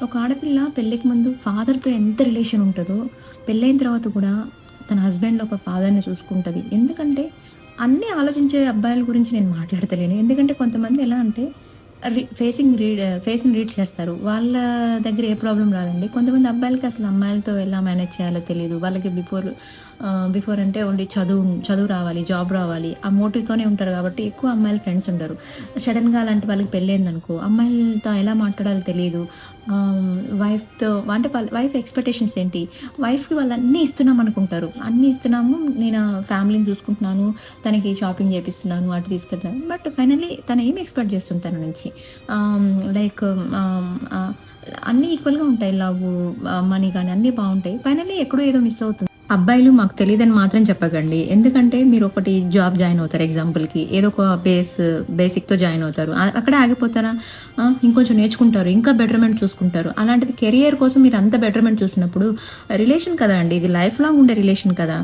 ఒక ఆడపిల్ల పెళ్ళికి ముందు ఫాదర్‌తో ఎంత రిలేషన్ ఉంటదో, పెళ్ళైన తర్వాత కూడా తన హస్బెండ్ ఒక ఫాదర్‌ని చూసుకుంటది. ఎందుకంటే, అన్నీ ఆలోచించే అబ్బాయిల గురించి నేను మాట్లాడతలేను. ఎందుకంటే కొంతమంది ఎలా అంటే ఫేస్‌ని రీడ్ చేస్తారు. వాళ్ళ దగ్గర ఏ ప్రాబ్లమ్ రాదండి. కొంతమంది అబ్బాయిలకి అసలు అమ్మాయిలతో ఎలా మేనేజ్ చేయాలో తెలీదు. వాళ్ళకి బిఫోర్ అంటే ఓన్లీ చదువు రావాలి, జాబ్ రావాలి. ఆ మోటివ్‌తోనే ఉంటారు కాబట్టి ఎక్కువ అమ్మాయిల ఫ్రెండ్స్ ఉండరు. సడెన్‌గా అలాంటి వాళ్ళకి పెళ్ళయిందనుకో, అమ్మాయిలతో ఎలా మాట్లాడాలో తెలీదు. వైఫ్‌తో అంటే వైఫ్ ఎక్స్‌పెక్టేషన్స్ ఏంటి? వైఫ్‌కి వాళ్ళన్నీ ఇస్తున్నాం అనుకుంటారు. అన్నీ ఇస్తున్నాము, నేను ఫ్యామిలీని చూసుకుంటున్నాను, తనకి షాపింగ్ చేపిస్తున్నాను, అటు తీసుకెళ్తాను. బట్ ఫైనల్లీ తను ఏమి ఎక్స్‌పెక్ట్ చేస్తుంది తన నుంచి? లైక్ ఆహ్, ఆహ్, అన్నీ ఈక్వల్‌గా ఉంటాయి. మనీ గాని అన్నీ బావుంటాయి. ఫైనల్లీ ఎక్కడో ఏదో మిస్ అవుతుంది. అబ్బాయిలు మాకు తెలీదని మాత్రం చెప్పకండి. ఎందుకంటే మీరు ఒకటి జాబ్ జాయిన్ అవుతారు ఎగ్జాంపుల్‌కి. ఏదో ఒక బేసిక్‌తో జాయిన్ అవుతారు. అక్కడే ఆగిపోతారా? ఇంకొంచెం నేర్చుకుంటారు. ఇంకా బెటర్‌మెంట్ చూసుకుంటారు. అలాంటిది కెరియర్ కోసం మీరు అంత బెటర్‌మెంట్ చూసినప్పుడు రిలేషన్ కదా అండి! ఇది లైఫ్ లాంగ్ ఉండే రిలేషన్ కదా!